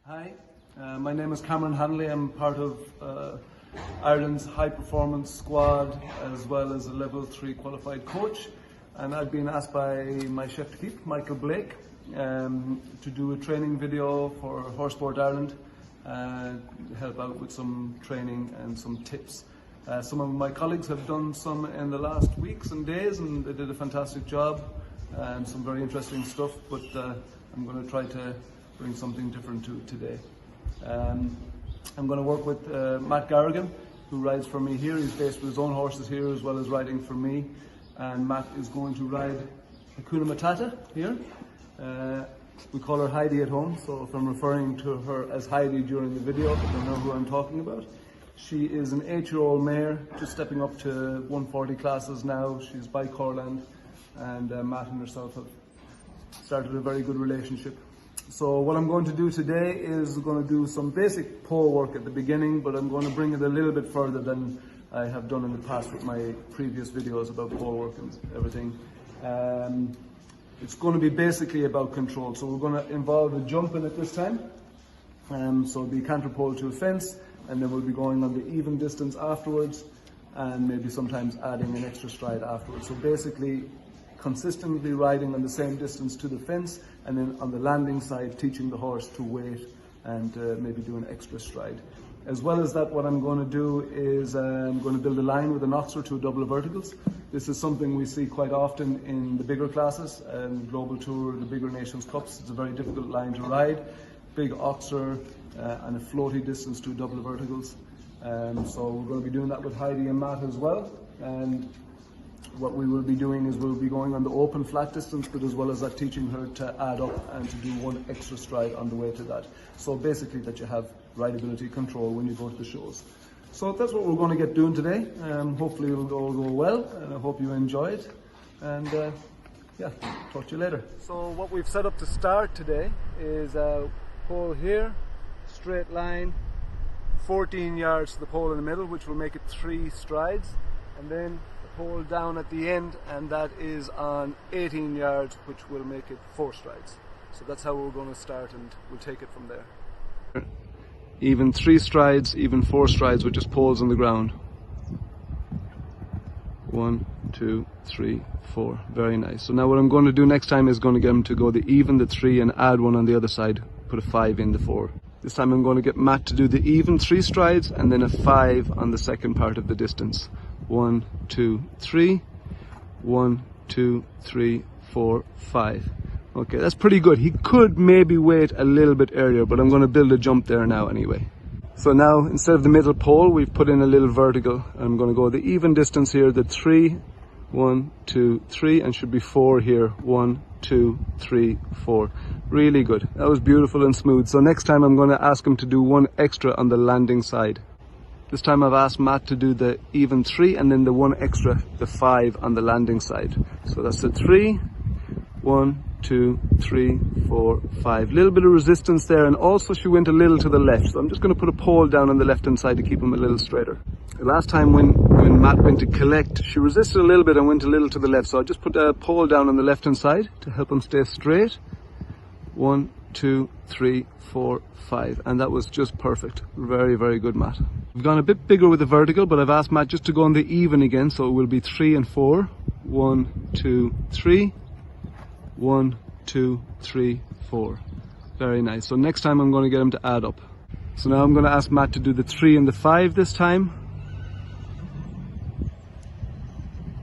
Hi, my name is Cameron Hanley. I'm part of Ireland's high performance squad as well as a level 3 qualified coach, and I've been asked by my chef de keep, Michael Blake, to do a training video for Horse Sport Ireland and help out with some training and some tips. Some of my colleagues have done some in the last weeks and days, and they did a fantastic job and some very interesting stuff, but I'm going to try to bring something different to today. I'm going to work with Matt Garrigan, who rides for me here. He's based with his own horses here as well as riding for me, and Matt is going to ride Hakuna Matata here. We call her Heidi at home, so if I'm referring to her as Heidi during the video, you'll know who I'm talking about. She is an 8-year-old mare, just stepping up to 140 classes now. She's by Corland, and Matt and herself have started a very good relationship. So what I'm going to do today is going to do some basic pole work at the beginning, but I'm going to bring it a little bit further than I have done in the past with my previous videos about pole work and everything. It's going to be basically about control, so we're going to involve a jump in it this time. So it'll be canter pole to a fence, and then we'll be going on the even distance afterwards, and maybe sometimes adding an extra stride afterwards. So basically consistently riding on the same distance to the fence, and then on the landing side teaching the horse to wait and maybe do an extra stride. As well as that, what I'm going to do is I'm going to build a line with an ox or two double verticals. This is something we see quite often in the bigger classes and Global Tour, the bigger Nations Cups. It's a very difficult line to ride. Big oxer and a floaty distance to double verticals. So we're going to be doing that with Heidi and Matt as well. And what we will be doing is we'll be going on the open flat distance, but as well as that teaching her to add up and to do one extra stride on the way to that. So basically that you have rideability control when you go to the shows. So that's what we're going to get doing today. Hopefully it'll all go well, and I hope you enjoy it. And yeah, talk to you later. So what we've set up to start today is a pole here, straight line, 14 yards to the pole in the middle, which will make it 3 strides, and then pole down at the end, and that is on 18 yards, which will make it 4 strides. So that's how we're going to start, and we'll take it from there. Even 3 strides, even 4 strides with just poles on the ground. 1, 2, 3, 4. Very nice. So now what I'm going to do next time is going to get him to go the even, the 3, and add 1 on the other side. Put a 5 in the 4. This time I'm going to get Matt to do the even 3 strides and then a 5 on the second part of the distance. 1, 2, 3, 1, 2, 3, 4, 5. Okay, that's pretty good. He could maybe wait a little bit earlier, but I'm going to build a jump there now anyway. So now instead of the middle pole, we've put in a little vertical. I'm going to go the even distance here, the 3, 1, 2, 3, and should be 4 here. 1, 2, 3, 4. Really good. That was beautiful and smooth. So next time I'm going to ask him to do 1 extra on the landing side. This time I've asked Matt to do the even 3 and then the 1 extra, the 5 on the landing side. So that's the 3, 1, 2, 3, 4, 5. Little bit of resistance there, and also she went a little to the left. So I'm just going to put a pole down on the left hand side to keep him a little straighter. The last time when Matt went to collect, she resisted a little bit and went a little to the left. So I just put a pole down on the left hand side to help him stay straight. 1, 2, 3, 4, 5, and that was just perfect. Very, very good, Matt. We've gone a bit bigger with the vertical, but I've asked Matt just to go on the even again, so it will be 3 and 4. 1, 2, 3. 1, 2, 3, 4. Very nice. So next time I'm going to get him to add up. So now I'm going to ask Matt to do the 3 and the 5 this time.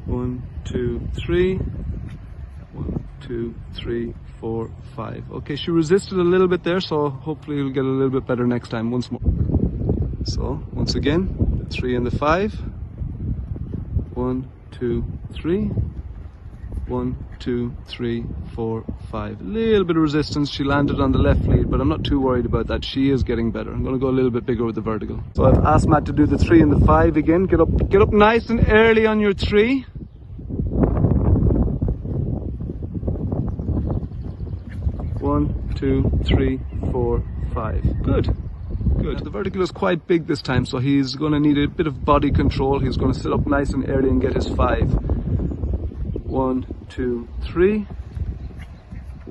1, 2, 3. 1, 2, 3, 4, 5. Okay, she resisted a little bit there, so hopefully it'll get a little bit better next time. Once more. So once again, the 3 and the 5. 1, 2, 3. 1, 2, 3, 4, 5. A little bit of resistance. She landed on the left lead, but I'm not too worried about that. She is getting better. I'm going to go a little bit bigger with the vertical. So I've asked Matt to do the 3 and the 5 again. Get up nice and early on your 3. 1, 2, 3, 4, 5. Good. Good. The vertical is quite big this time, so he's going to need a bit of body control. He's going to sit up nice and early and get his 5. 1, 2, 3.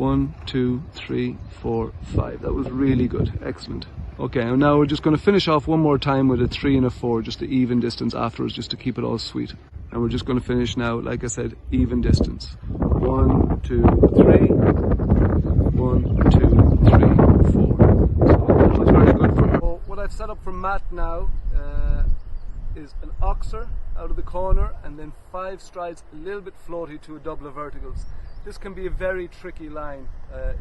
1, 2, 3, 4, 5. That was really good. Excellent. Okay, and now we're just going to finish off one more time with a 3 and a 4, just the even distance afterwards, just to keep it all sweet. And we're just going to finish now, like I said, even distance. 1, 2, 3. 1, 2, 3, 4. So that was very good for her. So what I've set up for Matt now is an oxer out of the corner and then 5 strides a little bit floaty to a double of verticals. This can be a very tricky line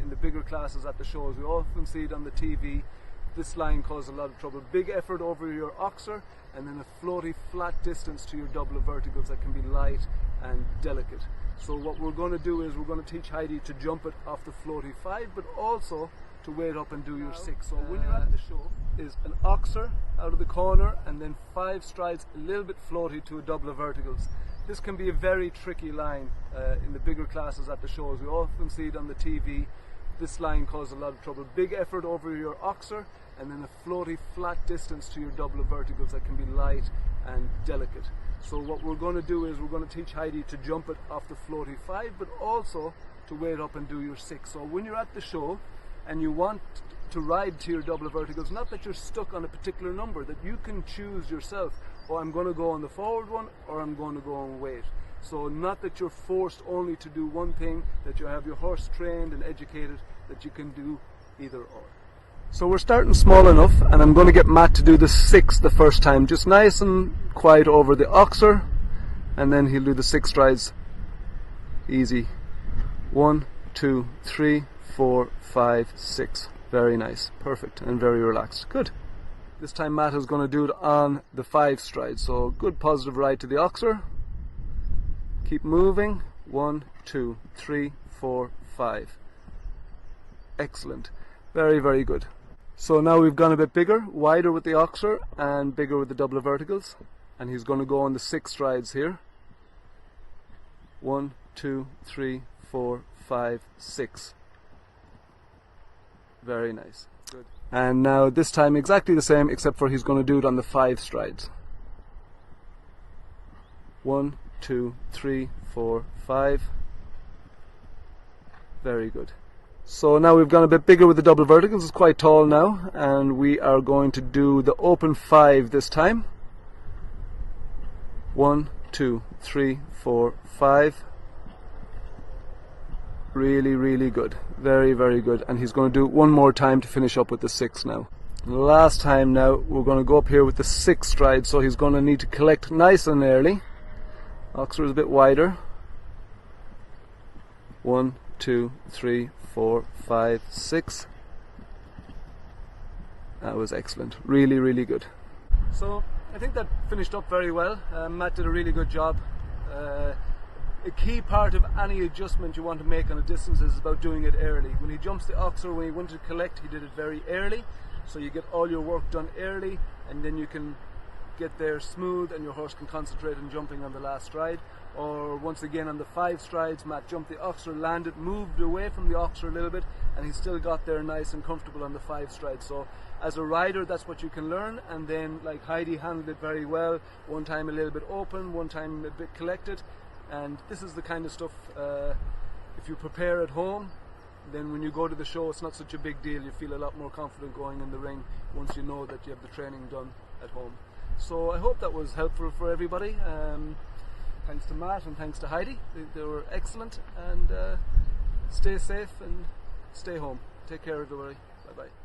in the bigger classes at the shows. We often see it on the TV. This line causes a lot of trouble. Big effort over your oxer and then a floaty flat distance to your double of verticals that can be light and delicate. So what we're going to do is we're going to teach Heidi to jump it off the floaty 5, but also to wait up and do your 6. So when you're at the show, is an oxer out of the corner and then 5 strides a little bit floaty to a double of verticals. This can be a very tricky line in the bigger classes at the shows. We often see it on the TV. This line causes a lot of trouble. Big effort over your oxer and then a floaty flat distance to your double of verticals that can be light and delicate. So what we're going to do is we're going to teach Heidi to jump it off the floaty 5, but also to wait up and do your 6. So when you're at the show and you want to ride to your double of verticals, not that you're stuck on a particular number, that you can choose yourself, oh, I'm going to go on the forward one or I'm going to go and wait. So not that you're forced only to do one thing, that you have your horse trained and educated, that you can do either or. So we're starting small enough and I'm going to get Matt to do the 6 the first time, just nice and quiet over the oxer, and then he'll do the 6 strides easy. 1, 2, 3, 4, 5, 6. Very nice, perfect, and very relaxed. Good. This time Matt is going to do it on the 5 strides. So good positive ride to the oxer. Keep moving. 1, 2, 3, 4, 5. Excellent. Very, very good. So now we've gone a bit bigger, wider with the oxer and bigger with the double of verticals. And he's going to go on the 6 strides here. 1, 2, 3, 4, 5, 6. Very nice. Good. And now this time exactly the same, except for he's going to do it on the 5 strides. 1, 2, 3, 4, 5. Very good. So now we've gone a bit bigger with the double verticals. It's quite tall now, and we are going to do the open 5 this time. 1, 2, 3, 4, 5. Really, really good. Very, very good. And he's going to do it one more time to finish up with the 6 now. Last time now, we're going to go up here with the 6 strides, so he's going to need to collect nice and early. Oxer is a bit wider. 1, 2, 3, 4, 5, 6. That was excellent. Really, really good. So I think that finished up very well. Matt did a really good job. A key part of any adjustment you want to make on a distance is about doing it early. When he jumps the oxer, when he went to collect, he did it very early. So you get all your work done early, and then you can get there smooth and your horse can concentrate on jumping on the last stride. Or once again on the 5 strides, Matt jumped the oxer, landed, moved away from the oxer a little bit, and he still got there nice and comfortable on the 5 strides. So as a rider, that's what you can learn. And then like Heidi handled it very well. One time a little bit open, one time a bit collected. And this is the kind of stuff, if you prepare at home, then when you go to the show, it's not such a big deal. You feel a lot more confident going in the ring once you know that you have the training done at home. So I hope that was helpful for everybody. Thanks to Matt and thanks to Heidi. They were excellent. And stay safe and stay home. Take care, everybody. Bye-bye.